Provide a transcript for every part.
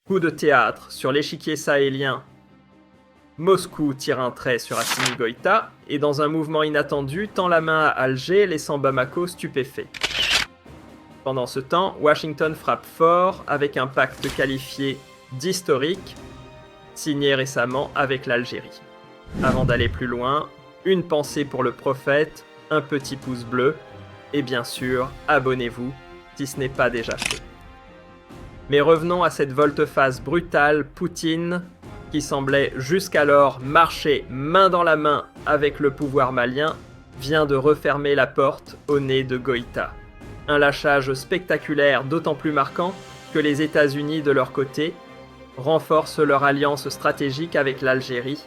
Coup de théâtre sur l'échiquier sahélien. Moscou tire un trait sur Assimi Goïta et dans un mouvement inattendu tend la main à Alger, laissant Bamako stupéfait. Pendant ce temps, Washington frappe fort avec un pacte qualifié d'historique, signé récemment avec l'Algérie. Avant d'aller plus loin, une pensée pour le prophète, un petit pouce bleu, et bien sûr, abonnez-vous si ce n'est pas déjà fait. Mais revenons à cette volte-face brutale Poutine, qui semblait jusqu'alors marcher main dans la main avec le pouvoir malien, vient de refermer la porte au nez de Goïta. Un lâchage spectaculaire d'autant plus marquant que les États-Unis, de leur côté, renforcent leur alliance stratégique avec l'Algérie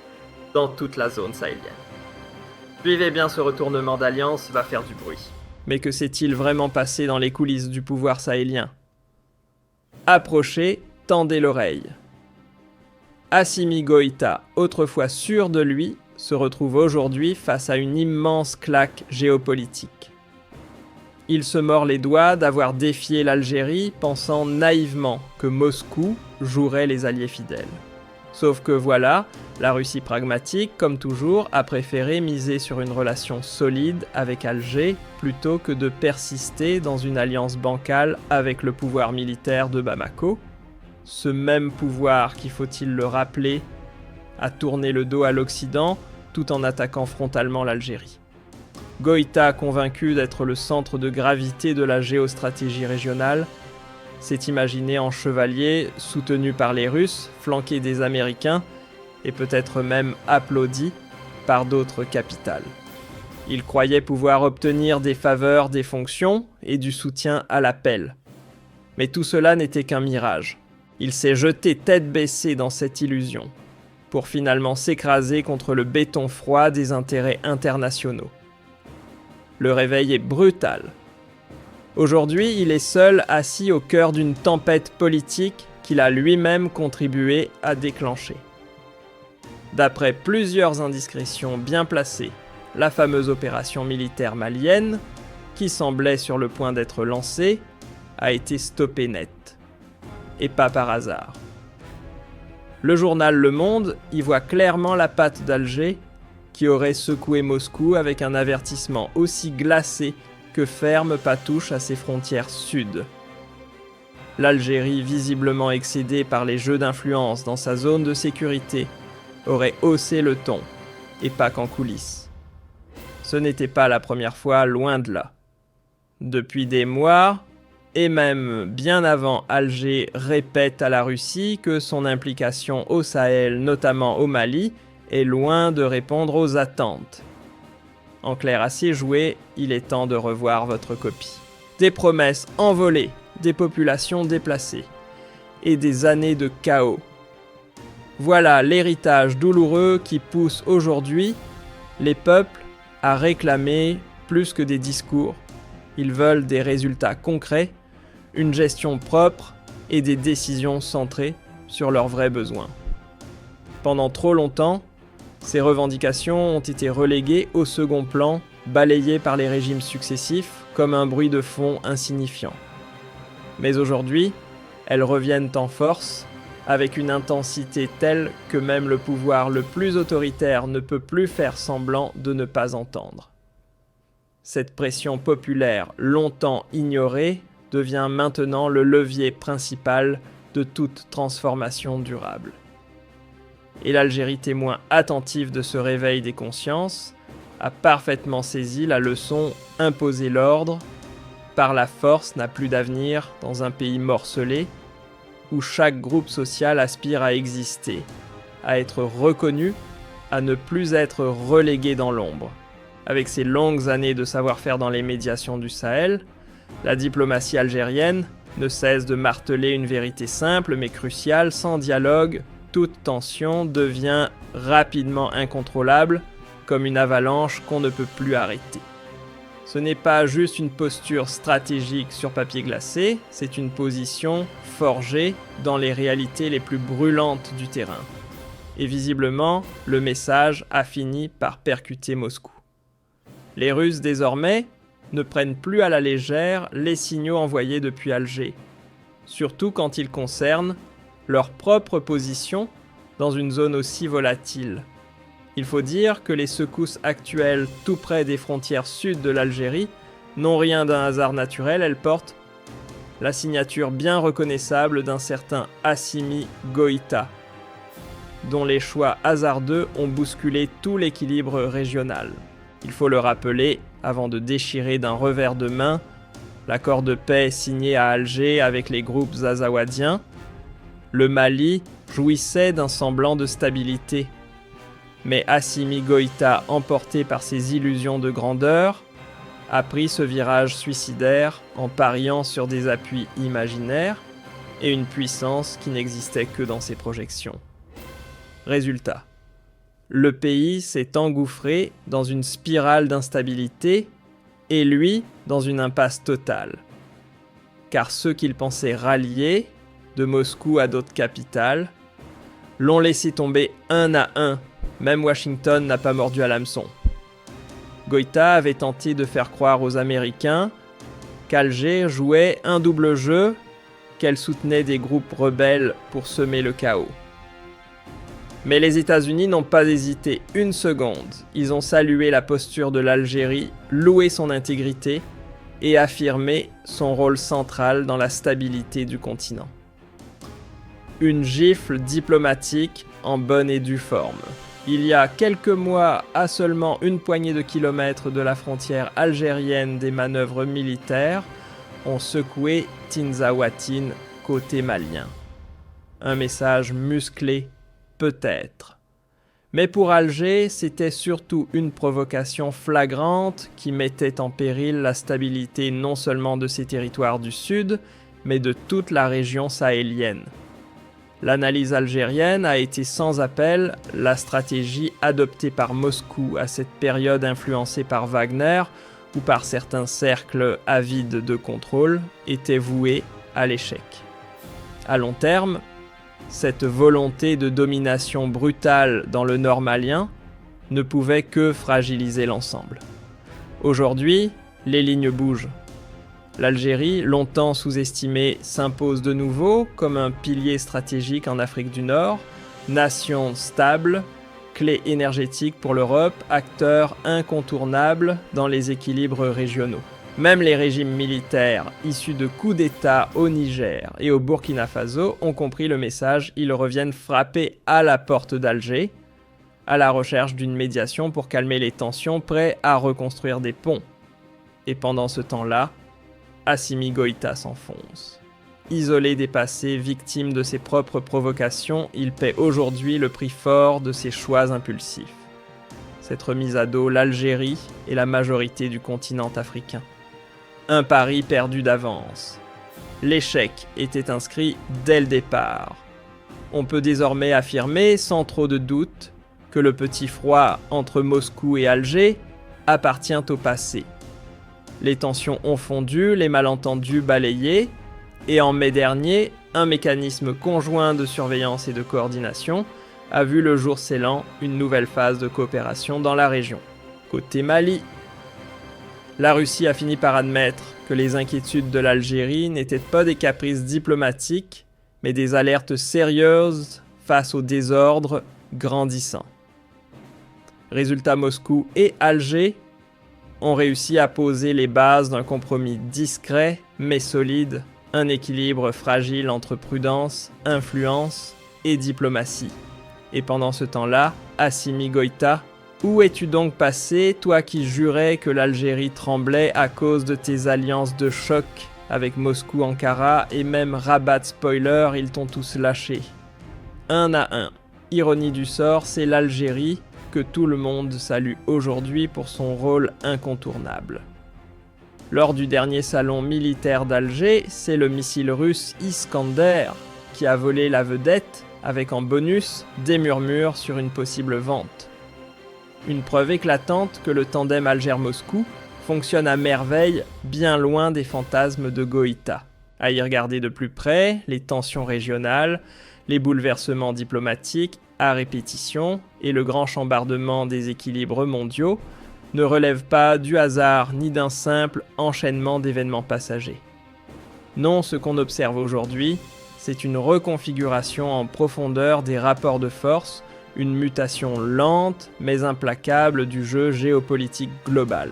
dans toute la zone sahélienne. Suivez bien, ce retournement d'alliance va faire du bruit. Mais que s'est-il vraiment passé dans les coulisses du pouvoir sahélien ? Approchez, tendez l'oreille. Assimi Goïta, autrefois sûr de lui, se retrouve aujourd'hui face à une immense claque géopolitique. Il se mord les doigts d'avoir défié l'Algérie, pensant naïvement que Moscou jouerait les alliés fidèles. Sauf que voilà, la Russie pragmatique, comme toujours, a préféré miser sur une relation solide avec Alger plutôt que de persister dans une alliance bancale avec le pouvoir militaire de Bamako. Ce même pouvoir qui, faut-il le rappeler, a tourné le dos à l'Occident tout en attaquant frontalement l'Algérie. Goïta, convaincu d'être le centre de gravité de la géostratégie régionale, s'est imaginé en chevalier, soutenu par les Russes, flanqué des Américains, et peut-être même applaudi par d'autres capitales. Il croyait pouvoir obtenir des faveurs, des fonctions et du soutien à l'appel. Mais tout cela n'était qu'un mirage. Il s'est jeté tête baissée dans cette illusion, pour finalement s'écraser contre le béton froid des intérêts internationaux. Le réveil est brutal. Aujourd'hui, il est seul assis au cœur d'une tempête politique qu'il a lui-même contribué à déclencher. D'après plusieurs indiscrétions bien placées, la fameuse opération militaire malienne, qui semblait sur le point d'être lancée, a été stoppée net. Et pas par hasard. Le journal Le Monde y voit clairement la patte d'Alger, qui aurait secoué Moscou avec un avertissement aussi glacé que ferme pas touche à ses frontières sud. L'Algérie, visiblement excédée par les jeux d'influence dans sa zone de sécurité, aurait haussé le ton, et pas qu'en coulisses. Ce n'était pas la première fois, loin de là. Depuis des mois, et même bien avant, Alger répète à la Russie que son implication au Sahel, notamment au Mali, est loin de répondre aux attentes. En clair, assez joué, il est temps de revoir votre copie. Des promesses envolées, des populations déplacées, et des années de chaos. Voilà l'héritage douloureux qui pousse aujourd'hui les peuples à réclamer plus que des discours. Ils veulent des résultats concrets, une gestion propre et des décisions centrées sur leurs vrais besoins. Pendant trop longtemps, ces revendications ont été reléguées au second plan, balayées par les régimes successifs comme un bruit de fond insignifiant. Mais aujourd'hui, elles reviennent en force, avec une intensité telle que même le pouvoir le plus autoritaire ne peut plus faire semblant de ne pas entendre. Cette pression populaire, longtemps ignorée, devient maintenant le levier principal de toute transformation durable. Et l'Algérie, témoin attentive de ce réveil des consciences, a parfaitement saisi la leçon « imposer l'ordre » par la force n'a plus d'avenir dans un pays morcelé où chaque groupe social aspire à exister, à être reconnu, à ne plus être relégué dans l'ombre. Avec ses longues années de savoir-faire dans les médiations du Sahel, la diplomatie algérienne ne cesse de marteler une vérité simple mais cruciale: sans dialogue, toute tension devient rapidement incontrôlable, comme une avalanche qu'on ne peut plus arrêter. Ce n'est pas juste une posture stratégique sur papier glacé, c'est une position forgée dans les réalités les plus brûlantes du terrain. Et visiblement, le message a fini par percuter Moscou. Les Russes, désormais, ne prennent plus à la légère les signaux envoyés depuis Alger, surtout quand ils concernent leur propre position dans une zone aussi volatile. Il faut dire que les secousses actuelles tout près des frontières sud de l'Algérie n'ont rien d'un hasard naturel, elles portent la signature bien reconnaissable d'un certain Assimi Goïta, dont les choix hasardeux ont bousculé tout l'équilibre régional. Il faut le rappeler, avant de déchirer d'un revers de main l'accord de paix signé à Alger avec les groupes azawadiens, le Mali jouissait d'un semblant de stabilité. Mais Assimi Goïta, emporté par ses illusions de grandeur, a pris ce virage suicidaire en pariant sur des appuis imaginaires et une puissance qui n'existait que dans ses projections. Résultat, le pays s'est engouffré dans une spirale d'instabilité et lui dans une impasse totale. Car ceux qu'il pensait rallier, de Moscou à d'autres capitales, l'ont laissé tomber un à un. Même Washington n'a pas mordu à l'hameçon. Goïta avait tenté de faire croire aux Américains qu'Alger jouait un double jeu, qu'elle soutenait des groupes rebelles pour semer le chaos. Mais les États-Unis n'ont pas hésité une seconde. Ils ont salué la posture de l'Algérie, loué son intégrité et affirmé son rôle central dans la stabilité du continent. Une gifle diplomatique en bonne et due forme. Il y a quelques mois, à seulement une poignée de kilomètres de la frontière algérienne, des manœuvres militaires ont secoué Tinzaouatine côté malien. Un message musclé, peut-être. Mais pour Alger, c'était surtout une provocation flagrante qui mettait en péril la stabilité non seulement de ses territoires du sud, mais de toute la région sahélienne. L'analyse algérienne a été sans appel, la stratégie adoptée par Moscou à cette période influencée par Wagner ou par certains cercles avides de contrôle était vouée à l'échec. À long terme, cette volonté de domination brutale dans le nord malien ne pouvait que fragiliser l'ensemble. Aujourd'hui, les lignes bougent. L'Algérie, longtemps sous-estimée, s'impose de nouveau comme un pilier stratégique en Afrique du Nord, nation stable, clé énergétique pour l'Europe, acteur incontournable dans les équilibres régionaux. Même les régimes militaires issus de coups d'État au Niger et au Burkina Faso ont compris le message, ils reviennent frapper à la porte d'Alger, à la recherche d'une médiation pour calmer les tensions, prêts à reconstruire des ponts. Et pendant ce temps-là, Assimi Goïta s'enfonce. Isolé des passés, victime de ses propres provocations, il paie aujourd'hui le prix fort de ses choix impulsifs. Cette remise à dos l'Algérie et la majorité du continent africain. Un pari perdu d'avance. L'échec était inscrit dès le départ. On peut désormais affirmer, sans trop de doute, que le petit froid entre Moscou et Alger appartient au passé. Les tensions ont fondu, les malentendus balayés, et en mai dernier, un mécanisme conjoint de surveillance et de coordination a vu le jour scellant une nouvelle phase de coopération dans la région. Côté Mali, la Russie a fini par admettre que les inquiétudes de l'Algérie n'étaient pas des caprices diplomatiques, mais des alertes sérieuses face au désordre grandissant. Résultat, Moscou et Alger ont réussi à poser les bases d'un compromis discret mais solide, un équilibre fragile entre prudence, influence et diplomatie. Et pendant ce temps-là, Assimi Goïta, où es-tu donc passé, toi qui jurais que l'Algérie tremblait à cause de tes alliances de choc avec Moscou, Ankara et même Rabat spoiler, ils t'ont tous lâché. Un à un. Ironie du sort, c'est l'Algérie que tout le monde salue aujourd'hui pour son rôle incontournable. Lors du dernier salon militaire d'Alger, c'est le missile russe Iskander qui a volé la vedette avec en bonus des murmures sur une possible vente. Une preuve éclatante que le tandem Alger-Moscou fonctionne à merveille bien loin des fantasmes de Goïta. À y regarder de plus près, les tensions régionales, les bouleversements diplomatiques à répétition et le grand chambardement des équilibres mondiaux ne relèvent pas du hasard ni d'un simple enchaînement d'événements passagers. Non, ce qu'on observe aujourd'hui, c'est une reconfiguration en profondeur des rapports de force, une mutation lente mais implacable du jeu géopolitique global.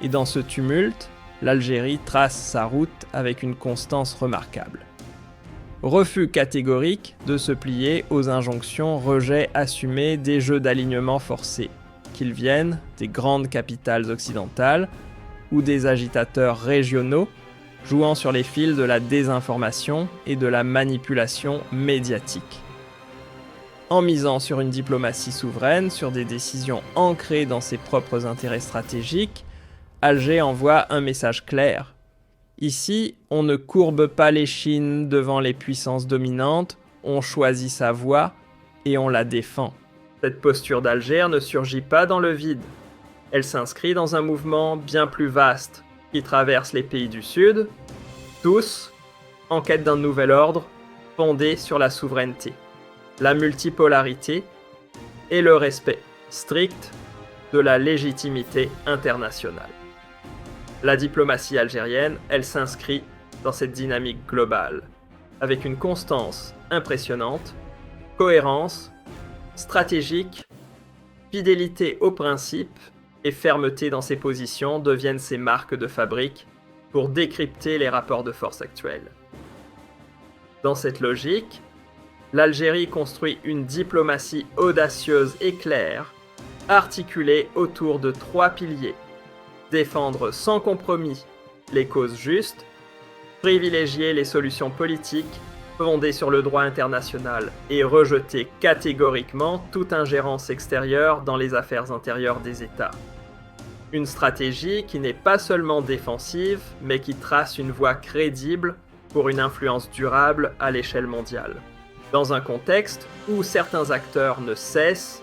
Et dans ce tumulte, l'Algérie trace sa route avec une constance remarquable. Refus catégorique de se plier aux injonctions rejet assumé des jeux d'alignement forcés, qu'ils viennent des grandes capitales occidentales ou des agitateurs régionaux jouant sur les fils de la désinformation et de la manipulation médiatique. En misant sur une diplomatie souveraine, sur des décisions ancrées dans ses propres intérêts stratégiques, Alger envoie un message clair. Ici, on ne courbe pas l'échine devant les puissances dominantes, on choisit sa voie et on la défend. Cette posture d'Alger ne surgit pas dans le vide. Elle s'inscrit dans un mouvement bien plus vaste qui traverse les pays du Sud, tous en quête d'un nouvel ordre fondé sur la souveraineté, la multipolarité et le respect strict de la légitimité internationale. La diplomatie algérienne, elle s'inscrit dans cette dynamique globale, avec une constance impressionnante, cohérence, stratégique, fidélité aux principes et fermeté dans ses positions deviennent ses marques de fabrique pour décrypter les rapports de force actuels. Dans cette logique, l'Algérie construit une diplomatie audacieuse et claire, articulée autour de 3 piliers. Défendre sans compromis les causes justes, privilégier les solutions politiques fondées sur le droit international et rejeter catégoriquement toute ingérence extérieure dans les affaires intérieures des États. Une stratégie qui n'est pas seulement défensive, mais qui trace une voie crédible pour une influence durable à l'échelle mondiale. Dans un contexte où certains acteurs ne cessent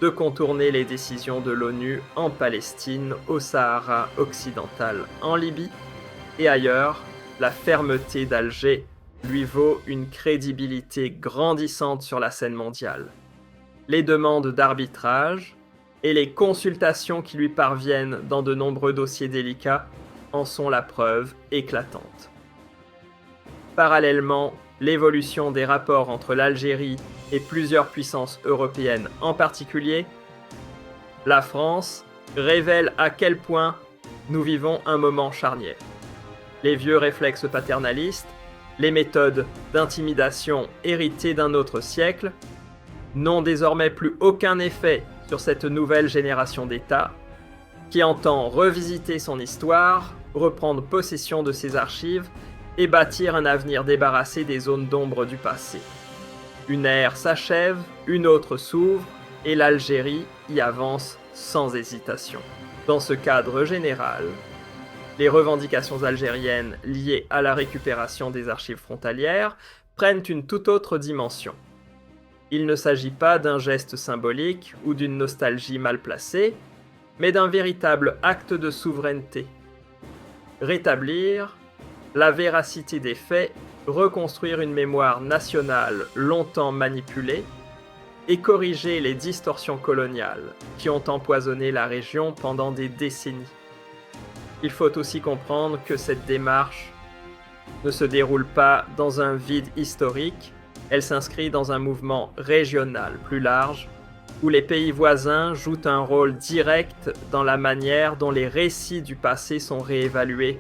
de contourner les décisions de l'ONU en Palestine, au Sahara occidental, en Libye et ailleurs, la fermeté d'Alger lui vaut une crédibilité grandissante sur la scène mondiale. Les demandes d'arbitrage et les consultations qui lui parviennent dans de nombreux dossiers délicats en sont la preuve éclatante. Parallèlement, l'évolution des rapports entre l'Algérie et plusieurs puissances européennes en particulier, la France révèle à quel point nous vivons un moment charnière. Les vieux réflexes paternalistes, les méthodes d'intimidation héritées d'un autre siècle, n'ont désormais plus aucun effet sur cette nouvelle génération d'États qui entend revisiter son histoire, reprendre possession de ses archives et bâtir un avenir débarrassé des zones d'ombre du passé. Une ère s'achève, une autre s'ouvre, et l'Algérie y avance sans hésitation. Dans ce cadre général, les revendications algériennes liées à la récupération des archives frontalières prennent une toute autre dimension. Il ne s'agit pas d'un geste symbolique ou d'une nostalgie mal placée, mais d'un véritable acte de souveraineté. Rétablir la véracité des faits, reconstruire une mémoire nationale longtemps manipulée et corriger les distorsions coloniales qui ont empoisonné la région pendant des décennies. Il faut aussi comprendre que cette démarche ne se déroule pas dans un vide historique, elle s'inscrit dans un mouvement régional plus large où les pays voisins jouent un rôle direct dans la manière dont les récits du passé sont réévalués.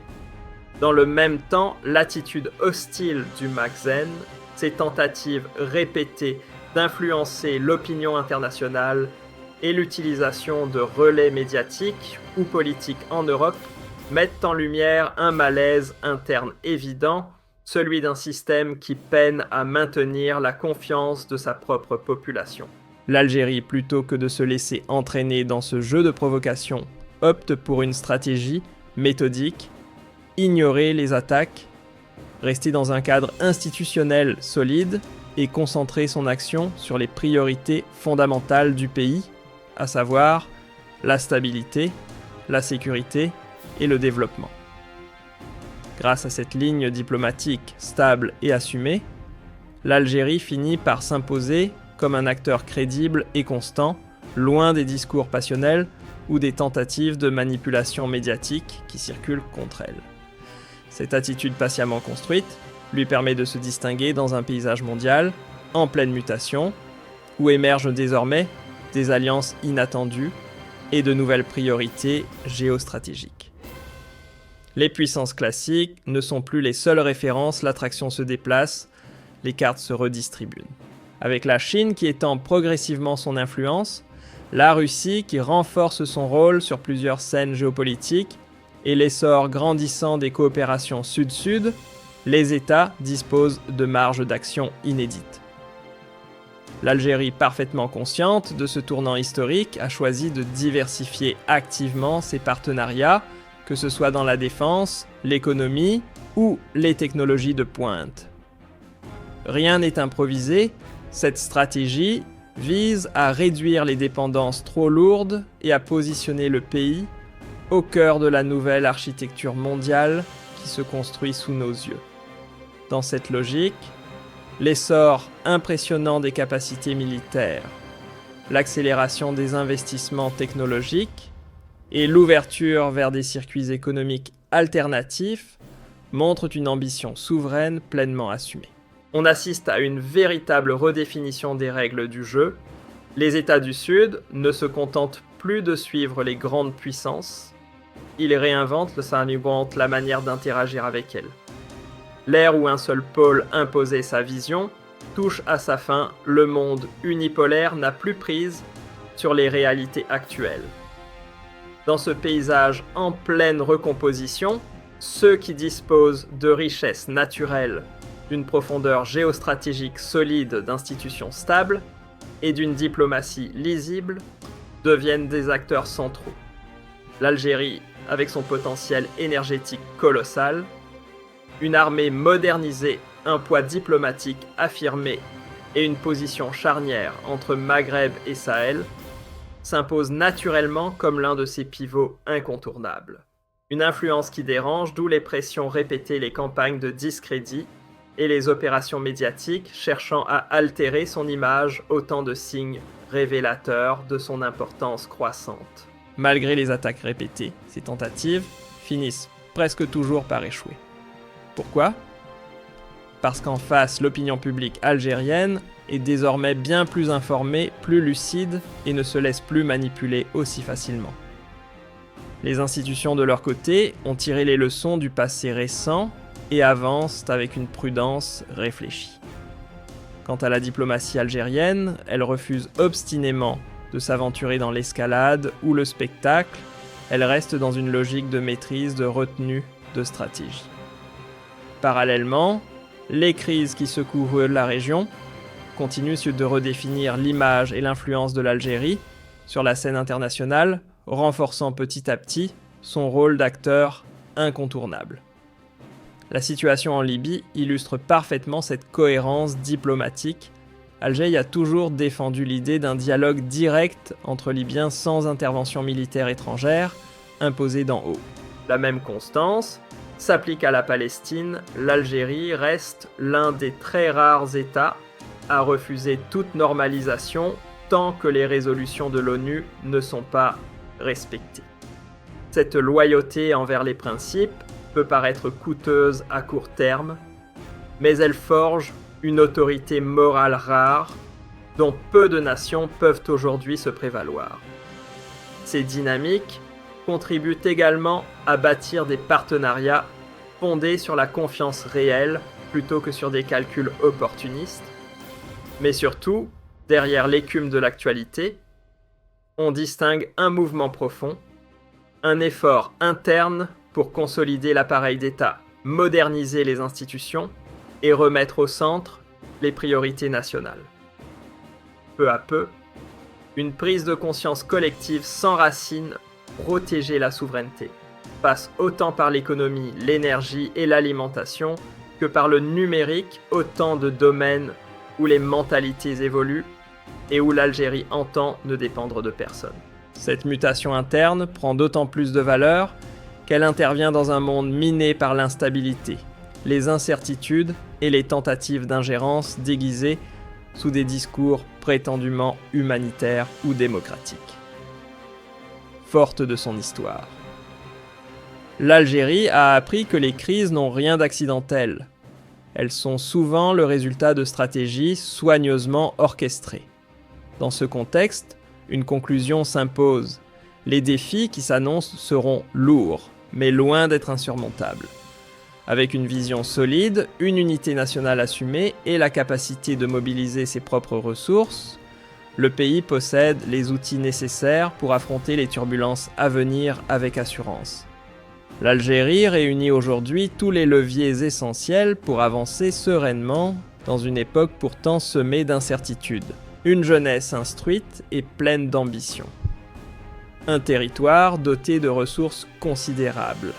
Dans le même temps, l'attitude hostile du Makhzen, ses tentatives répétées d'influencer l'opinion internationale et l'utilisation de relais médiatiques ou politiques en Europe mettent en lumière un malaise interne évident, celui d'un système qui peine à maintenir la confiance de sa propre population. L'Algérie, plutôt que de se laisser entraîner dans ce jeu de provocation, opte pour une stratégie méthodique, ignorer les attaques, rester dans un cadre institutionnel solide et concentrer son action sur les priorités fondamentales du pays, à savoir la stabilité, la sécurité et le développement. Grâce à cette ligne diplomatique stable et assumée, l'Algérie finit par s'imposer comme un acteur crédible et constant, loin des discours passionnels ou des tentatives de manipulation médiatique qui circulent contre elle. Cette attitude patiemment construite lui permet de se distinguer dans un paysage mondial en pleine mutation, où émergent désormais des alliances inattendues et de nouvelles priorités géostratégiques. Les puissances classiques ne sont plus les seules références, l'attraction se déplace, les cartes se redistribuent. Avec la Chine qui étend progressivement son influence, la Russie qui renforce son rôle sur plusieurs scènes géopolitiques et l'essor grandissant des coopérations sud-sud, les États disposent de marges d'action inédites. L'Algérie, parfaitement consciente de ce tournant historique, a choisi de diversifier activement ses partenariats, que ce soit dans la défense, l'économie ou les technologies de pointe. Rien n'est improvisé, cette stratégie vise à réduire les dépendances trop lourdes et à positionner le pays au cœur de la nouvelle architecture mondiale qui se construit sous nos yeux. Dans cette logique, l'essor impressionnant des capacités militaires, l'accélération des investissements technologiques et l'ouverture vers des circuits économiques alternatifs montrent une ambition souveraine pleinement assumée. On assiste à une véritable redéfinition des règles du jeu. Les États du Sud ne se contentent plus de suivre les grandes puissances, ils réinventent la manière d'interagir avec elles. L'ère où un seul pôle imposait sa vision touche à sa fin, le monde unipolaire n'a plus prise sur les réalités actuelles. Dans ce paysage en pleine recomposition, ceux qui disposent de richesses naturelles, d'une profondeur géostratégique solide d'institutions stables et d'une diplomatie lisible deviennent des acteurs centraux. L'Algérie, avec son potentiel énergétique colossal, une armée modernisée, un poids diplomatique affirmé et une position charnière entre Maghreb et Sahel, s'impose naturellement comme l'un de ces pivots incontournables. Une influence qui dérange, d'où les pressions répétées, les campagnes de discrédit et les opérations médiatiques cherchant à altérer son image, autant de signes révélateurs de son importance croissante. Malgré les attaques répétées, ces tentatives finissent presque toujours par échouer. Pourquoi ? Parce qu'en face, l'opinion publique algérienne est désormais bien plus informée, plus lucide et ne se laisse plus manipuler aussi facilement. Les institutions de leur côté ont tiré les leçons du passé récent et avancent avec une prudence réfléchie. Quant à la diplomatie algérienne, elle refuse obstinément de s'aventurer dans l'escalade ou le spectacle, elle reste dans une logique de maîtrise, de retenue, de stratégie. Parallèlement, les crises qui secouent la région continuent de redéfinir l'image et l'influence de l'Algérie sur la scène internationale, renforçant petit à petit son rôle d'acteur incontournable. La situation en Libye illustre parfaitement cette cohérence diplomatique. Alger a toujours défendu l'idée d'un dialogue direct entre Libyens sans intervention militaire étrangère imposée d'en haut. La même constance s'applique à la Palestine. L'Algérie reste l'un des très rares États à refuser toute normalisation tant que les résolutions de l'ONU ne sont pas respectées. Cette loyauté envers les principes peut paraître coûteuse à court terme, mais elle forge une autorité morale rare dont peu de nations peuvent aujourd'hui se prévaloir. Ces dynamiques contribuent également à bâtir des partenariats fondés sur la confiance réelle plutôt que sur des calculs opportunistes, mais surtout, derrière l'écume de l'actualité, on distingue un mouvement profond, un effort interne pour consolider l'appareil d'État, moderniser les institutions et remettre au centre les priorités nationales. Peu à peu, une prise de conscience collective s'enracine pour protéger la souveraineté, passe autant par l'économie, l'énergie et l'alimentation que par le numérique, autant de domaines où les mentalités évoluent et où l'Algérie entend ne dépendre de personne. Cette mutation interne prend d'autant plus de valeur qu'elle intervient dans un monde miné par l'instabilité, les incertitudes et les tentatives d'ingérence déguisées sous des discours prétendument humanitaires ou démocratiques. Forte de son histoire, l'Algérie a appris que les crises n'ont rien d'accidentel. Elles sont souvent le résultat de stratégies soigneusement orchestrées. Dans ce contexte, une conclusion s'impose. Les défis qui s'annoncent seront lourds, mais loin d'être insurmontables. Avec une vision solide, une unité nationale assumée et la capacité de mobiliser ses propres ressources, le pays possède les outils nécessaires pour affronter les turbulences à venir avec assurance. L'Algérie réunit aujourd'hui tous les leviers essentiels pour avancer sereinement dans une époque pourtant semée d'incertitudes. Une jeunesse instruite et pleine d'ambition. Un territoire doté de ressources considérables.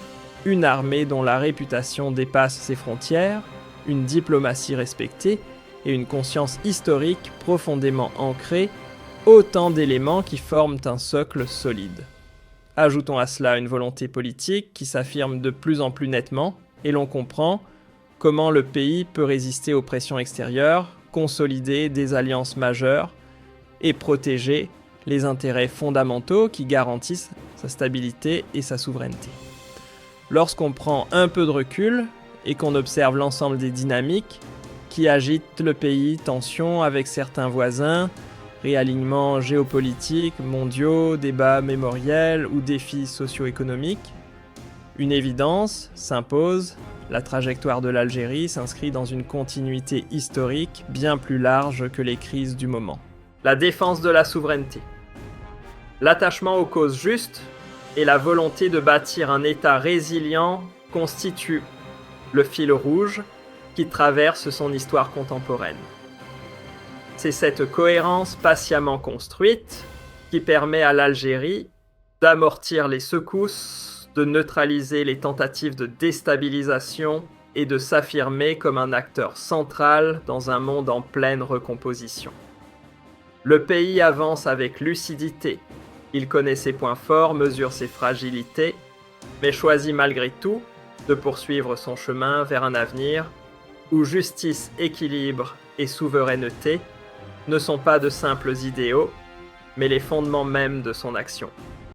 Une armée dont la réputation dépasse ses frontières, une diplomatie respectée et une conscience historique profondément ancrée, autant d'éléments qui forment un socle solide. Ajoutons à cela une volonté politique qui s'affirme de plus en plus nettement, et l'on comprend comment le pays peut résister aux pressions extérieures, consolider des alliances majeures et protéger les intérêts fondamentaux qui garantissent sa stabilité et sa souveraineté. Lorsqu'on prend un peu de recul et qu'on observe l'ensemble des dynamiques qui agitent le pays, tensions avec certains voisins, réalignements géopolitiques, mondiaux, débats mémoriels ou défis socio-économiques, une évidence s'impose, la trajectoire de l'Algérie s'inscrit dans une continuité historique bien plus large que les crises du moment. La défense de la souveraineté. L'attachement aux causes justes et la volonté de bâtir un État résilient constituent le fil rouge qui traverse son histoire contemporaine. C'est cette cohérence patiemment construite qui permet à l'Algérie d'amortir les secousses, de neutraliser les tentatives de déstabilisation et de s'affirmer comme un acteur central dans un monde en pleine recomposition. Le pays avance avec lucidité. Il connaît ses points forts, mesure ses fragilités, mais choisit malgré tout de poursuivre son chemin vers un avenir où justice, équilibre et souveraineté ne sont pas de simples idéaux, mais les fondements mêmes de son action.